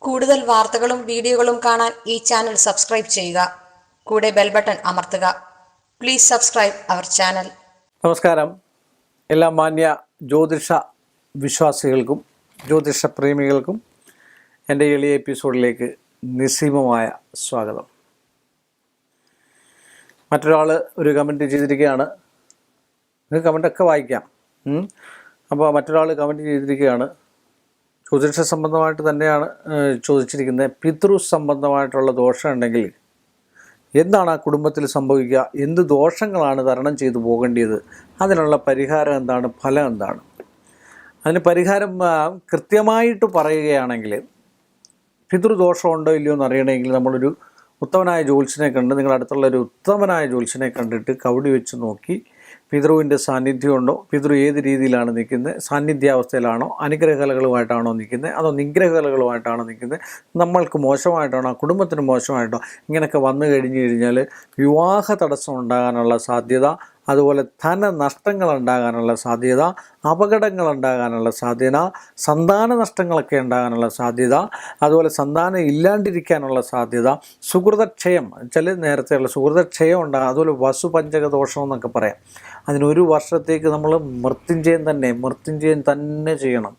കൂടുതൽ വാർത്തകളും വീഡിയോകളും കാണാൻ ഈ ചാനൽ സബ്സ്ക്രൈബ് ചെയ്യുക. കൂടെ ബെൽ ബട്ടൺ അമർത്തുക. Please subscribe our channel. നമസ്കാരം. എല്ലാ മാന്യ ജ്യോതിഷ വിശ്വാസികൾക്കും ജ്യോതിഷ പ്രേമികൾക്കും എൻ്റെ എളിയ എപ്പിസോഡിലേക്ക് നിസ്സീമമായ സ്വാഗതം. മറ്റൊരാൾ ഒരു കമൻറ്റ് ചെയ്തിരിക്കുകയാണ്. നിങ്ങൾക്ക് കമൻറ്റൊക്കെ വായിക്കാം. അപ്പോൾ മറ്റൊരാൾ കമൻറ്റ് ചെയ്തിരിക്കുകയാണ്. ജ്യോതിഷ സംബന്ധമായിട്ട് തന്നെയാണ് ചോദിച്ചിരിക്കുന്നത്. പിതൃ സംബന്ധമായിട്ടുള്ള ദോഷം ഉണ്ടെങ്കിൽ എന്താണ് ആ കുടുംബത്തിൽ സംഭവിക്കുക, എന്ത് ദോഷങ്ങളാണ് തരണം ചെയ്തു പോകേണ്ടത്, അതിനുള്ള പരിഹാരം എന്താണ്, ഫലം എന്താണ്? അതിന് പരിഹാരം കൃത്യമായിട്ട് പറയുകയാണെങ്കിൽ, പിതൃദോഷമുണ്ടോ ഇല്ലയോ എന്ന് അറിയണമെങ്കിൽ നമ്മളൊരു ഉത്തമനായ ജ്യോത്സ്യനെ കണ്ട്, നിങ്ങളുടെ അടുത്തുള്ള ഒരു ഉത്തമനായ ജ്യോത്സ്യനെ കണ്ടിട്ട് കവടി വെച്ച് നോക്കി പിതൃവിൻ്റെ സാന്നിധ്യമുണ്ടോ, പിതൃ ഏത് രീതിയിലാണ് നിൽക്കുന്നത്, സാന്നിധ്യാവസ്ഥയിലാണോ, അനുഗ്രഹകലകളുമായിട്ടാണോ നിൽക്കുന്നത്, അതോ നിഗ്രഹകലകളുമായിട്ടാണോ നിൽക്കുന്നത്, നമ്മൾക്ക് മോശമായിട്ടാണോ, കുടുംബത്തിന് മോശമായിട്ടോ, ഇങ്ങനെയൊക്കെ വന്നു കഴിഞ്ഞാൽ വിവാഹ തടസ്സം ഉണ്ടാകാനുള്ള സാധ്യത, അതുപോലെ ധനനഷ്ടങ്ങൾ ഉണ്ടാകാനുള്ള സാധ്യത, അപകടങ്ങൾ ഉണ്ടാകാനുള്ള സാധ്യത, സന്താന നഷ്ടങ്ങളൊക്കെ ഉണ്ടാകാനുള്ള സാധ്യത, അതുപോലെ സന്താനം ഇല്ലാണ്ടിരിക്കാനുള്ള സാധ്യത, സുഹൃതക്ഷയം ചില നേരത്തെയുള്ള സുഹൃതക്ഷയം ഉണ്ടാകും, അതുപോലെ വസുപഞ്ചക ദോഷം എന്നൊക്കെ പറയാം. അതിനൊരു വർഷത്തേക്ക് നമ്മൾ മൃത്യുഞ്ജയം തന്നെ ചെയ്യണം.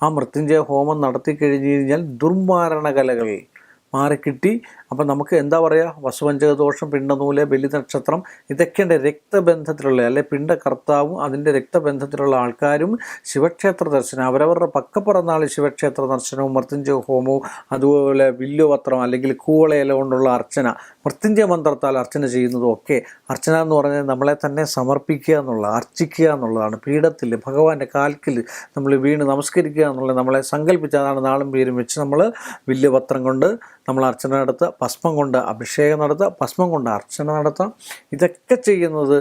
ആ മൃത്യുഞ്ജയ ഹോമം നടത്തി കഴിഞ്ഞ് കഴിഞ്ഞാൽ ദുർമാരണ കലകൾ മാറിക്കിട്ടി. അപ്പം നമുക്ക് എന്താ പറയുക, വസുപഞ്ചക ദോഷം, പിണ്ടനൂല്, ബലി നക്ഷത്രം, ഇതൊക്കെയുണ്ട് രക്തബന്ധത്തിലുള്ള, അല്ലെ പിണ്ടകർത്താവും അതിൻ്റെ രക്തബന്ധത്തിലുള്ള ആൾക്കാരും ശിവക്ഷേത്ര ദർശനം, അവരവരുടെ പക്കപ്പിറന്നാൾ ശിവക്ഷേത്ര ദർശനവും മൃത്യുഞ്ജയ ഹോമവും, അതുപോലെ വില്ലുപത്രം അല്ലെങ്കിൽ കൂവളയില കൊണ്ടുള്ള അർച്ചന, മൃത്യുഞ്ജയ മന്ത്രത്താൽ അർച്ചന ചെയ്യുന്നതും ഒക്കെ. അർച്ചന എന്ന് പറഞ്ഞാൽ നമ്മളെ തന്നെ സമർപ്പിക്കുക എന്നുള്ള, അർച്ചിക്കുക എന്നുള്ളതാണ്. പീഠത്തിൽ ഭഗവാന്റെ കാൽക്കിൽ നമ്മൾ വീണ് നമസ്കരിക്കുക എന്നുള്ളത് നമ്മളെ സങ്കല്പിച്ച്, അതാണ് നാളും പേരും വെച്ച് നമ്മൾ വില്ലുപത്രം കൊണ്ട് നമ്മൾ അർച്ചന നടത്തുക, ഭസ്മം കൊണ്ട് അഭിഷേകം നടത്തുക, ഭസ്മം കൊണ്ട് അർച്ചന നടത്താം. ഇതൊക്കെ ചെയ്യുന്നത്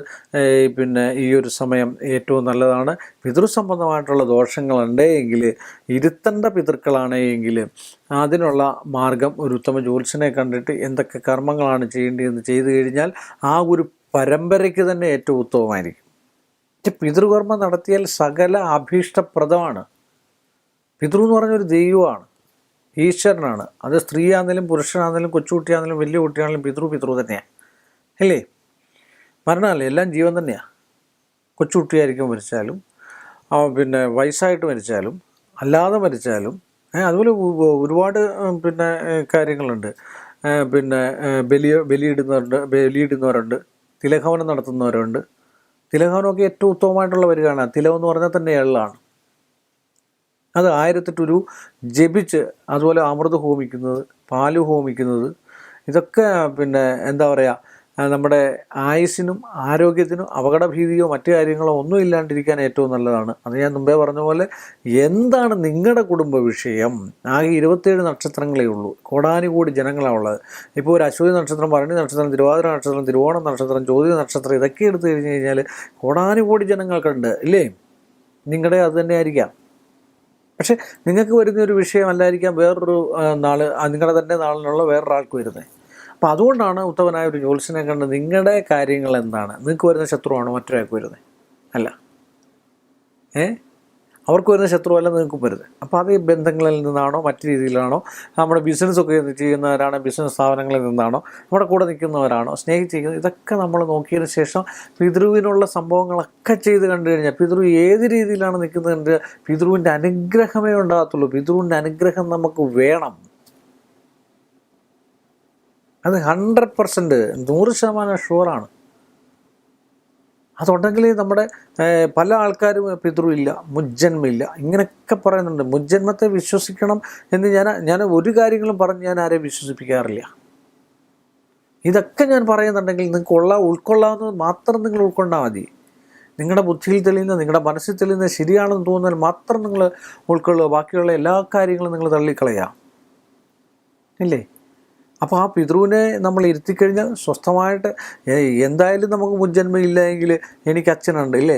ഈ ഒരു സമയം ഏറ്റവും നല്ലതാണ്. പിതൃസംബന്ധമായിട്ടുള്ള ദോഷങ്ങളുണ്ടെങ്കിൽ, ഇരുത്തേണ്ട പിതൃക്കളാണെങ്കിൽ അതിനുള്ള മാർഗം ഒരു ഉത്തമ ജ്യോത്സ്യനെ കണ്ടിട്ട് എന്തൊക്കെ കർമ്മങ്ങളാണ് ചെയ്യേണ്ടതെന്ന് ചെയ്തു കഴിഞ്ഞാൽ ആ ഒരു പരമ്പരയ്ക്ക് തന്നെ ഏറ്റവും ഉത്തമമായിരിക്കും. പിതൃകർമ്മം നടത്തിയാൽ സകല അഭീഷ്ടപ്രദമാണ്. പിതൃ എന്ന് പറഞ്ഞൊരു ദൈവമാണ്, ഈശ്വരനാണ്. അത് സ്ത്രീയാണെങ്കിലും പുരുഷനാണെങ്കിലും കൊച്ചുകുട്ടിയാണെങ്കിലും വലിയ കുട്ടിയാണെങ്കിലും പിതൃ തന്നെയാണ്, അല്ലേ? മരണമല്ലേ, എല്ലാം ജീവൻ തന്നെയാണ്. കൊച്ചുകുട്ടിയായിരിക്കും മരിച്ചാലും, വയസ്സായിട്ട് മരിച്ചാലും, അല്ലാതെ മരിച്ചാലും, അതുപോലെ ഒരുപാട് കാര്യങ്ങളുണ്ട്. ബലിയിടുന്നവരുണ്ട്, തിലഹവനം നടത്തുന്നവരുണ്ട്. തിലഹവനമൊക്കെ ഏറ്റവും ഉത്തമമായിട്ടുള്ള വരികയാണ്. തിലകം എന്ന് പറഞ്ഞാൽ തന്നെ എള്ളാണ്. അത് 1008 ജപിച്ച്, അതുപോലെ അമൃത് ഹോമിക്കുന്നത്, പാല് ഹോമിക്കുന്നത്, ഇതൊക്കെ എന്താ പറയുക, നമ്മുടെ ആയുസ്സിനും ആരോഗ്യത്തിനും അപകടഭീതിയോ മറ്റു കാര്യങ്ങളോ ഒന്നും ഇല്ലാണ്ടിരിക്കാൻ ഏറ്റവും നല്ലതാണ്. അത് ഞാൻ മുമ്പേ പറഞ്ഞ പോലെ, എന്താണ് നിങ്ങളുടെ കുടുംബ വിഷയം? ആകെ 27 നക്ഷത്രങ്ങളേ ഉള്ളൂ, കോടാനുകോടി ജനങ്ങളാണ് ഉള്ളത്. ഇപ്പോൾ ഒരു അശ്വതി നക്ഷത്രം, ഭരണി നക്ഷത്രം, തിരുവാതിര നക്ഷത്രം, തിരുവോണം നക്ഷത്രം, ചോദ്യ നക്ഷത്രം, ഇതൊക്കെ എടുത്തു കഴിഞ്ഞ് കഴിഞ്ഞാൽ കോടാനുകോടി ജനങ്ങൾക്കുണ്ട്, ഇല്ലേ? നിങ്ങളുടെ അത് തന്നെ ആയിരിക്കാം. പക്ഷെ നിങ്ങൾക്ക് വരുന്നൊരു വിഷയമല്ലായിരിക്കാം വേറൊരു നാൾ, നിങ്ങളുടെ തന്നെ നാളിനുള്ള വേറൊരാൾക്ക് വരുന്നത്. അപ്പോൾ അതുകൊണ്ടാണ് ഉത്തമനായ ഒരു ജ്യോത്സ്യനെ കണ്ട് നിങ്ങളുടെ കാര്യങ്ങൾ എന്താണ്, നിങ്ങൾക്ക് വരുന്ന ശത്രുവാണോ മറ്റൊരാൾക്ക് വരുന്നത്? അല്ല, അവർക്ക് വരുന്ന ശത്രുവല്ല നിങ്ങൾക്കും വരുന്നത്. അപ്പോൾ അത് ബന്ധങ്ങളിൽ നിന്നാണോ മറ്റു രീതിയിലാണോ, നമ്മുടെ ബിസിനസ്സൊക്കെ ചെയ്യുന്നവരാണോ, ബിസിനസ് സ്ഥാപനങ്ങളിൽ നിന്നാണോ, നമ്മുടെ കൂടെ നിൽക്കുന്നവരാണോ, സ്നേഹിച്ചിരിക്കുന്നത്, ഇതൊക്കെ നമ്മൾ നോക്കിയതിന് ശേഷം പിതൃവിനുള്ള സംഭവങ്ങളൊക്കെ ചെയ്ത് കണ്ടു കഴിഞ്ഞാൽ പിതൃ ഏത് രീതിയിലാണ് നിൽക്കുന്നത്, പിതൃവിൻ്റെ അനുഗ്രഹമേ ഉണ്ടാകത്തുള്ളൂ. പിതൃവിൻ്റെ അനുഗ്രഹം നമുക്ക് വേണം. അത് 100%, 100% ഷുവറാണ്. അതുണ്ടെങ്കിൽ നമ്മുടെ പല ആൾക്കാരും പിതൃയില്ല, മുജ്ജന്മയില്ല, ഇങ്ങനെയൊക്കെ പറയുന്നുണ്ട്. മുജ്ജന്മത്തെ വിശ്വസിക്കണം എന്ന് ഞാൻ ഒരു കാര്യങ്ങളും പറഞ്ഞ് ഞാൻ ആരെയും വിശ്വസിപ്പിക്കാറില്ല. ഇതൊക്കെ ഞാൻ പറയുന്നുണ്ടെങ്കിൽ നിങ്ങൾക്ക് ഉൾക്കൊള്ളാവുന്നത് മാത്രം നിങ്ങൾ ഉൾക്കൊണ്ടാൽ മതി. നിങ്ങളുടെ ബുദ്ധിയിൽ തെളിയുന്ന, നിങ്ങളുടെ മനസ്സിൽ തെളിയുന്ന ശരിയാണെന്ന് തോന്നിയാൽ മാത്രം നിങ്ങൾ ഉൾക്കൊള്ളുക. ബാക്കിയുള്ള എല്ലാ കാര്യങ്ങളും നിങ്ങൾ തള്ളിക്കളയാം, ഇല്ലേ? അപ്പോൾ ആ പിതൃവിനെ നമ്മൾ ഇരുത്തിക്കഴിഞ്ഞാൽ സ്വസ്ഥമായിട്ട്, എന്തായാലും നമുക്ക് മുജ്ജന്മം ഇല്ല എങ്കിൽ എനിക്ക് അച്ഛനുണ്ട്, ഇല്ലേ?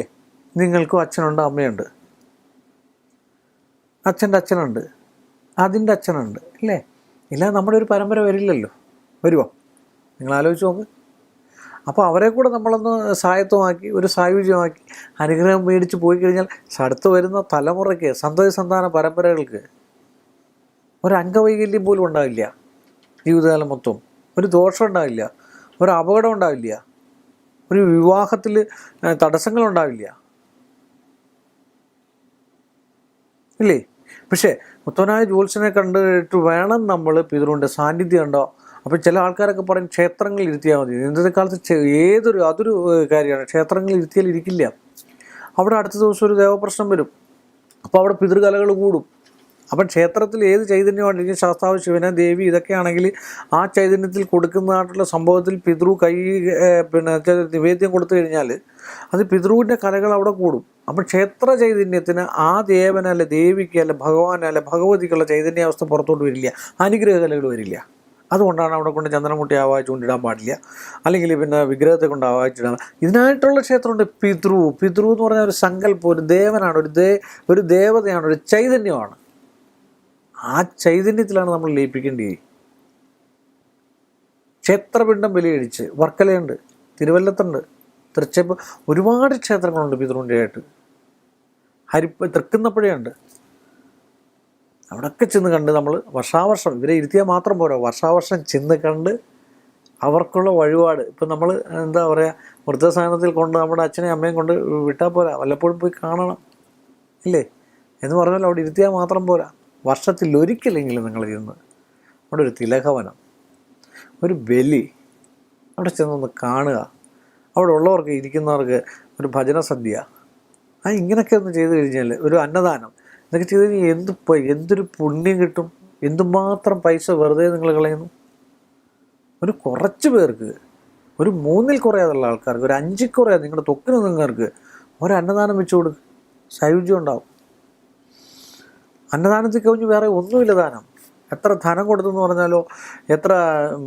നിങ്ങൾക്കും അച്ഛനുണ്ട്, അമ്മയുണ്ട്, അച്ഛൻ്റെ അച്ഛനുണ്ട്, അതിൻ്റെ അച്ഛനുണ്ട്, ഇല്ലേ? ഇല്ല നമ്മുടെ ഒരു പരമ്പര വരില്ലല്ലോ. വരുമോ? നിങ്ങൾ ആലോചിച്ച് നോക്ക്. അപ്പോൾ അവരെ കൂടെ നമ്മളൊന്ന് സായത്വമാക്കി, ഒരു സായുജ്യമാക്കി, അനുഗ്രഹം മേടിച്ച് പോയി കഴിഞ്ഞാൽ അടുത്ത് വരുന്ന തലമുറയ്ക്ക്, സന്തതി സന്താന പരമ്പരകൾക്ക് ഒരംഗവൈകല്യം പോലും ഉണ്ടാവില്ല ജീവിതകാലം മൊത്തം, ഒരു ദോഷം ഉണ്ടാവില്ല, ഒരു അപകടം ഉണ്ടാവില്ല, ഒരു വിവാഹത്തിൽ തടസ്സങ്ങളുണ്ടാവില്ല, ഇല്ലേ? പക്ഷേ മുത്തവനായ ജ്യോത്സ്യനെ കണ്ടിട്ട് വേണം നമ്മൾ പിതൃവിൻ്റെ സാന്നിധ്യം ഉണ്ടോ. അപ്പോൾ ചില ആൾക്കാരൊക്കെ പറയും ക്ഷേത്രങ്ങളിൽ ഇരുത്തിയാൽ മതി. ഇന്നത്തെ കാലത്ത് അതൊരു കാര്യമാണ്. ക്ഷേത്രങ്ങളിൽ ഇരുത്തിയാൽ ഇരിക്കില്ല. അവിടെ അടുത്ത ദിവസം ഒരു ദേവപ്രശ്നം വരും. അപ്പോൾ അവിടെ പിതൃകലകൾ കൂടും. അപ്പം ക്ഷേത്രത്തിൽ ഏത് ചൈതന്യമാണെങ്കിൽ ശാസ്താവ്, ശിവന്, ദേവി ഇതൊക്കെയാണെങ്കിൽ ആ ചൈതന്യത്തിൽ കൊടുക്കുന്നതായിട്ടുള്ള സംഭവത്തിൽ പിതൃ നിവേദ്യം കൊടുത്തു കഴിഞ്ഞാൽ അത് പിതൃവിൻ്റെ കലകൾ അവിടെ കൂടും. അപ്പം ക്ഷേത്ര ചൈതന്യത്തിന് ആ ദേവനല്ല, ദേവിക്ക് അല്ല, ഭഗവാനല്ല, ഭഗവതിക്കുള്ള ചൈതന്യാവസ്ഥ പുറത്തോട്ട് വരില്ല, അനുഗ്രഹ കലകൾ വരില്ല. അതുകൊണ്ടാണ് അവിടെ കൊണ്ട് ചന്ദനമുട്ടി ആവാഹിച്ചുകൊണ്ടിടാൻ പാടില്ല, അല്ലെങ്കിൽ വിഗ്രഹത്തെ കൊണ്ട് ആവാഹിച്ചിടാൻ. ഇതിനായിട്ടുള്ള ക്ഷേത്രമുണ്ട്. പിതൃ എന്ന് പറഞ്ഞാൽ ഒരു സങ്കല്പം, ഒരു ദേവനാണ്, ഒരു ദേവതയാണ്, ഒരു ചൈതന്യമാണ്. ആ ചൈതന്യത്തിലാണ് നമ്മൾ ലയിപ്പിക്കേണ്ടത്. ക്ഷേത്രപിണ്ഡം ബലിയടിച്ച് വർക്കലയുണ്ട്, തിരുവല്ലത്തുണ്ട്, ഒരുപാട് ക്ഷേത്രങ്ങളുണ്ട് പിതൃവിൻ്റെ ആയിട്ട്. തൃക്കുന്നപ്പുഴയുണ്ട്. അവിടെയൊക്കെ ചെന്ന് കണ്ട് നമ്മൾ വർഷാവർഷം ഇവരെ ഇരുത്തിയാൽ മാത്രം പോരാ, വർഷാവർഷം ചെന്ന് കണ്ട് അവർക്കുള്ള വഴിപാട്. ഇപ്പം നമ്മൾ എന്താ പറയുക, വൃദ്ധസാധനത്തിൽ കൊണ്ട് നമ്മുടെ അച്ഛനെയും അമ്മയും കൊണ്ട് വിട്ടാൽ പോരാ, വല്ലപ്പോഴും പോയി കാണണം, ഇല്ലേ? എന്ന് പറഞ്ഞാൽ അവിടെ ഇരുത്തിയാൽ മാത്രം പോരാ, വർഷത്തിൽ ഒരിക്കലെങ്കിലും നിങ്ങൾ ഇരുന്ന് അവിടെ ഒരു തിലകവനം, ഒരു ബലി, അവിടെ ചെന്നൊന്ന് കാണുക. അവിടെ ഉള്ളവർക്ക്, ഇരിക്കുന്നവർക്ക് ഒരു ഭജന സദ്യ, ഇങ്ങനെയൊക്കെ ഒന്ന് ചെയ്തു കഴിഞ്ഞാൽ, ഒരു അന്നദാനം, ഇതൊക്കെ ചെയ്ത് കഴിഞ്ഞാൽ എന്തൊരു പുണ്യം കിട്ടും. എന്തുമാത്രം പൈസ വെറുതെ നിങ്ങൾ കളയുന്നു. ഒരു കുറച്ച് പേർക്ക്, ഒരു 3-ൽ കുറയാതുള്ള ആൾക്കാർക്ക്, ഒരു 5-ൽ കുറയാതെ നിങ്ങളുടെ തൊക്കിന് നിങ്ങൾക്ക് ഒരു അന്നദാനം വെച്ച് കൊടുക്കുക, സായുജ്യം ഉണ്ടാവും. അന്നദാനത്തിൽ കവിഞ്ഞ് വേറെ ഒന്നുമില്ല ദാനം. എത്ര ധനം കൊടുത്തെന്ന് പറഞ്ഞാലോ, എത്ര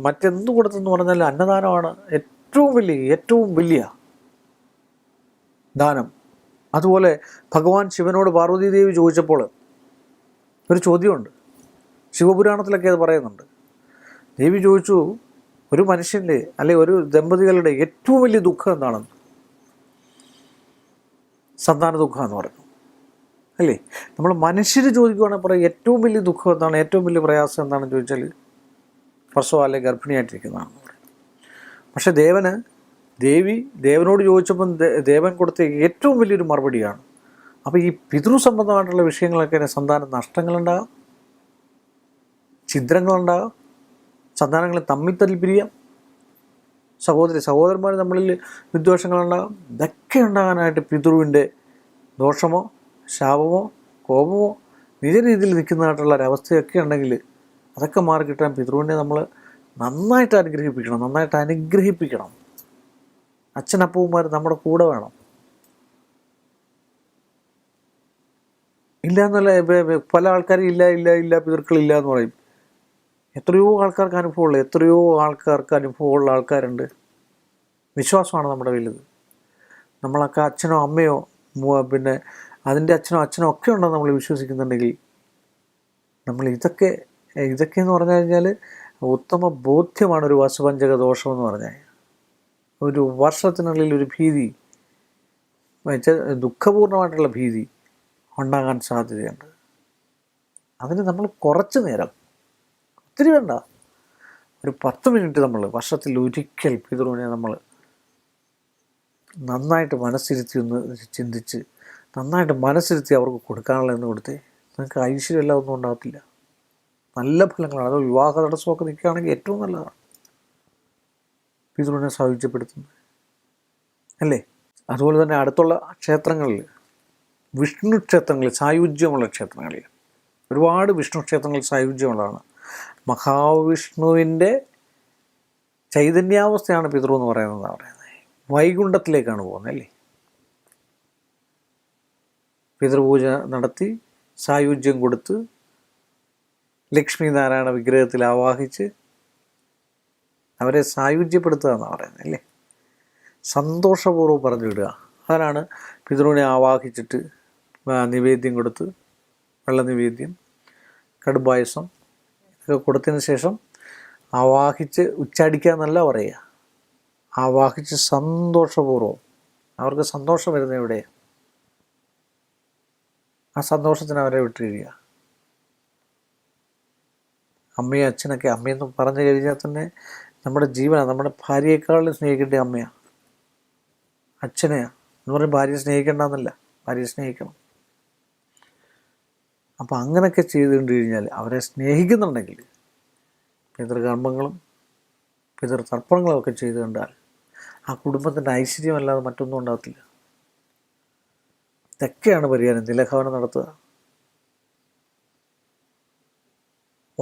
മറ്റെന്ത് കൊടുത്തെന്ന് പറഞ്ഞാലും അന്നദാനമാണ് ഏറ്റവും വലിയ ദാനം. അതുപോലെ ഭഗവാൻ ശിവനോട് പാർവതീദേവി ചോദിച്ചപ്പോൾ ഒരു ചോദ്യമുണ്ട്, ശിവപുരാണത്തിലൊക്കെ അത് പറയുന്നുണ്ട്. ദേവി ചോദിച്ചു, ഒരു മനുഷ്യൻ്റെ അല്ലെങ്കിൽ ഒരു ദമ്പതികളുടെ ഏറ്റവും വലിയ ദുഃഖം എന്താണെന്ന്. സന്താന ദുഃഖം എന്ന് പറഞ്ഞു, അല്ലേ? നമ്മൾ മനുഷ്യർ ചോദിക്കുകയാണെങ്കിൽ പറയും ഏറ്റവും വലിയ ദുഃഖം എന്താണ്, ഏറ്റവും വലിയ പ്രയാസം എന്താണെന്ന് ചോദിച്ചാൽ പ്രസവം അല്ലെങ്കിൽ ഗർഭിണിയായിട്ടിരിക്കുന്നതാണെന്ന് പറയും. പക്ഷെ ദേവനോട് ചോദിച്ചപ്പം ദേവൻ കൊടുത്ത ഏറ്റവും വലിയൊരു മറുപടിയാണ്. അപ്പോൾ ഈ പിതൃ സംബന്ധമായിട്ടുള്ള വിഷയങ്ങളൊക്കെ സന്താന നഷ്ടങ്ങളുണ്ടാകാം, ഛിദ്രങ്ങളുണ്ടാകാം, സന്താനങ്ങളെ തമ്മിൽ തല്ലിപ്പിരിയാം, സഹോദരന്മാർ തമ്മിൽ വിദ്വേഷങ്ങളുണ്ടാകാം. ഇതൊക്കെ ഉണ്ടാകാനായിട്ട് പിതൃവിൻ്റെ ദോഷമോ ശാപമോ കോപമോ നിജ രീതിയിൽ നിൽക്കുന്നതായിട്ടുള്ള ഒരവസ്ഥയൊക്കെ ഉണ്ടെങ്കിൽ അതൊക്കെ മാറി കിട്ടാൻ പിതൃവിനെ നമ്മൾ നന്നായിട്ട് അനുഗ്രഹിപ്പിക്കണം. അച്ഛനപ്പൂമാർ നമ്മുടെ കൂടെ വേണം. ഇല്ല എന്നല്ല, പല ആൾക്കാരും ഇല്ല പിതൃക്കളില്ല എന്ന് പറയും. എത്രയോ ആൾക്കാർക്ക് അനുഭവമുള്ള ആൾക്കാരുണ്ട്. വിശ്വാസമാണ് നമ്മുടെ വലുത്. നമ്മളൊക്കെ അച്ഛനോ അമ്മയോ അതിൻ്റെ അച്ഛനോ ഒക്കെ ഉണ്ടെന്ന് നമ്മൾ വിശ്വസിക്കുന്നുണ്ടെങ്കിൽ നമ്മൾ ഇതൊക്കെ എന്ന് പറഞ്ഞു കഴിഞ്ഞാൽ ഉത്തമ ബോധ്യമാണ്. ഒരു വസുപഞ്ചക ദോഷം എന്ന് പറഞ്ഞാൽ ഒരു വർഷത്തിനുള്ളിൽ ഒരു ഭീതി, ദുഃഖപൂർണമായിട്ടുള്ള ഭീതി ഉണ്ടാകാൻ സാധ്യതയുണ്ട്. അതിന് നമ്മൾ കുറച്ച് നേരം, ഒത്തിരി വേണ്ട, ഒരു 10 മിനിറ്റ് നമ്മൾ വർഷത്തിൽ ഒരിക്കൽ പിതൃവിനെ നമ്മൾ നന്നായിട്ട് ഒന്ന് ചിന്തിച്ച് നന്നായിട്ട് അവർക്ക് കൊടുക്കാനുള്ളതെന്ന് കൊടുത്തേ നിങ്ങൾക്ക് ഐശ്വര്യമെല്ലാം ഒന്നും ഉണ്ടാകത്തില്ല. നല്ല ഫലങ്ങളാണ്. അത് വിവാഹ തടസ്സമൊക്കെ നിൽക്കുകയാണെങ്കിൽ ഏറ്റവും നല്ലതാണ് പിതൃവിനെ സായുജ്യപ്പെടുത്തുന്നത്, അല്ലേ? അതുപോലെ തന്നെ അടുത്തുള്ള ക്ഷേത്രങ്ങളിൽ, വിഷ്ണു ക്ഷേത്രങ്ങളിൽ, സായുജ്യമുള്ള ക്ഷേത്രങ്ങളിൽ ഒരുപാട് വിഷ്ണു ക്ഷേത്രങ്ങളിൽ സായുജ്യമുള്ളതാണ്. മഹാവിഷ്ണുവിൻ്റെ ചൈതന്യാവസ്ഥയാണ് പിതൃ എന്ന് പറയുന്നത്. വൈകുണ്ഠത്തിലേക്കാണ് പോകുന്നത്, അല്ലേ? പിതൃപൂജ നടത്തി സായുജ്യം കൊടുത്ത് ലക്ഷ്മി നാരായണ വിഗ്രഹത്തിൽ ആവാഹിച്ച് അവരെ സായുജ്യപ്പെടുത്തുക എന്നാണ് പറയുന്നത്, അല്ലേ? സന്തോഷപൂർവ്വം പറഞ്ഞു വിടുക. അതിനാണ് പിതൃവിനെ ആവാഹിച്ചിട്ട് നിവേദ്യം കൊടുത്ത്, വെള്ളനിവേദ്യം, കടുംപായസം ഇതൊക്കെ കൊടുത്തതിന് ശേഷം ആവാഹിച്ച് ഉച്ചാടിക്കുക എന്നല്ല പറയുക, ആവാഹിച്ച് സന്തോഷപൂർവ്വം അവർക്ക് സന്തോഷം വരുന്നത് എവിടെയാണ്? ആ സന്തോഷത്തിന് അവരെ വിട്ടുകഴിയുക. അമ്മയും അച്ഛനൊക്കെ, അമ്മയെന്ന് പറഞ്ഞു കഴിഞ്ഞാൽ തന്നെ നമ്മുടെ ജീവനാണ്. നമ്മുടെ ഭാര്യയെക്കാളും സ്നേഹിക്കേണ്ട അമ്മയാണ്, അച്ഛനെയാണ് എന്ന് പറഞ്ഞ് ഭാര്യയെ സ്നേഹിക്കേണ്ടെന്നല്ല, ഭാര്യയെ സ്നേഹിക്കണം. അപ്പോൾ അങ്ങനെയൊക്കെ ചെയ്തുകൊണ്ട് കഴിഞ്ഞാൽ അവരെ സ്നേഹിക്കുന്നുണ്ടെങ്കിൽ പിതൃകർമ്മങ്ങളും പിതൃതർപ്പണങ്ങളും ഒക്കെ ചെയ്തു കണ്ടാൽ ആ കുടുംബത്തിൻ്റെ ഐശ്വര്യമല്ലാതെ മറ്റൊന്നും ഉണ്ടാകത്തില്ല. ഇതൊക്കെയാണ് പരിഹാരം. തിലഹവനം നടത്തുക,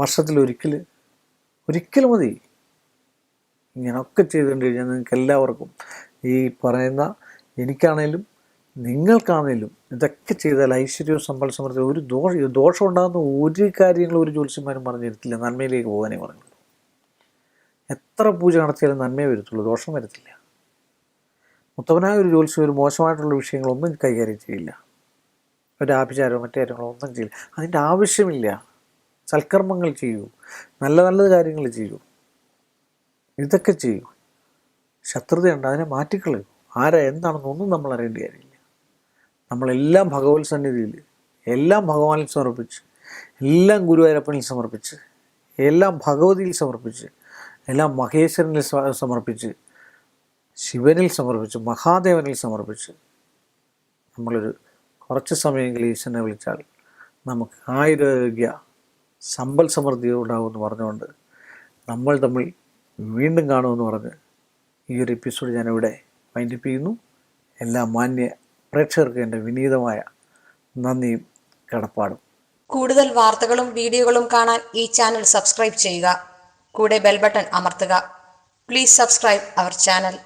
വർഷത്തിൽ മതി. ഇങ്ങനെയൊക്കെ ചെയ്തുകൊണ്ട് കഴിഞ്ഞാൽ നിങ്ങൾക്ക് എല്ലാവർക്കും, ഈ പറയുന്ന എനിക്കാണേലും നിങ്ങൾക്കാണേലും ഇതൊക്കെ ചെയ്താൽ ഐശ്വര്യവും സമ്പൽ സമൃദ്ധി, ഒരു ദോഷം ഉണ്ടാകുന്ന ഒരു കാര്യങ്ങളും ഒരു ജ്യോത്സ്യന്മാരും പറഞ്ഞിരുത്തില്ല. നന്മയിലേക്ക് പോകാനേ പറഞ്ഞുള്ളൂ. എത്ര പൂജ നടത്തിയാലും നന്മയെ വരത്തുള്ളൂ, ദോഷം വരത്തില്ല. ഉത്തമനായ ഒരു ജ്യോത്സ്യം ഒരു മോശമായിട്ടുള്ള വിഷയങ്ങളൊന്നും കൈകാര്യം ചെയ്യില്ല. ഒരു ആഭിചാരമോ മറ്റു കാര്യങ്ങളോ ഒന്നും ചെയ്യില്ല. അതിൻ്റെ ആവശ്യമില്ല. സൽക്കർമ്മങ്ങൾ ചെയ്യൂ, നല്ല നല്ല കാര്യങ്ങൾ ചെയ്യൂ, ഇതൊക്കെ ചെയ്യൂ. ശത്രുതയുണ്ട്, അതിനെ മാറ്റിക്കളയൂ. ആരാ എന്താണെന്നൊന്നും നമ്മൾ അറിയേണ്ട കാര്യമില്ല. നമ്മളെല്ലാം ഭഗവത് സന്നിധിയിൽ, എല്ലാം ഭഗവാനിൽ സമർപ്പിച്ച്, എല്ലാം ഗുരുവായൂരപ്പനിൽ സമർപ്പിച്ച്, എല്ലാം ഭഗവതിയിൽ സമർപ്പിച്ച്, എല്ലാം മഹേശ്വരനിൽ സമർപ്പിച്ച്, ശിവനിൽ സമർപ്പിച്ച്, മഹാദേവനിൽ സമർപ്പിച്ച് നമ്മളൊരു കുറച്ച് സമയമെങ്കിലും ഈശ്വരനെ വിളിച്ചാൽ നമുക്ക് ആയുരാരോഗ്യ സമ്പൽ സമൃദ്ധി ഉണ്ടാകുമെന്ന് പറഞ്ഞുകൊണ്ട് നമ്മൾ തമ്മിൽ വീണ്ടും കാണുമെന്ന് പറഞ്ഞ് ഈ ഒരു എപ്പിസോഡ് ഞാനിവിടെ വൈൻഡപ്പ് ചെയ്യുന്നു. എല്ലാ മാന്യ പ്രേക്ഷകർക്ക് എൻ്റെ വിനീതമായ നന്ദിയും കടപ്പാടും. കൂടുതൽ വാർത്തകളും വീഡിയോകളും കാണാൻ ഈ ചാനൽ സബ്സ്ക്രൈബ് ചെയ്യുക. കൂടെ ബെൽ ബട്ടൺ അമർത്തുക. Please subscribe our channel.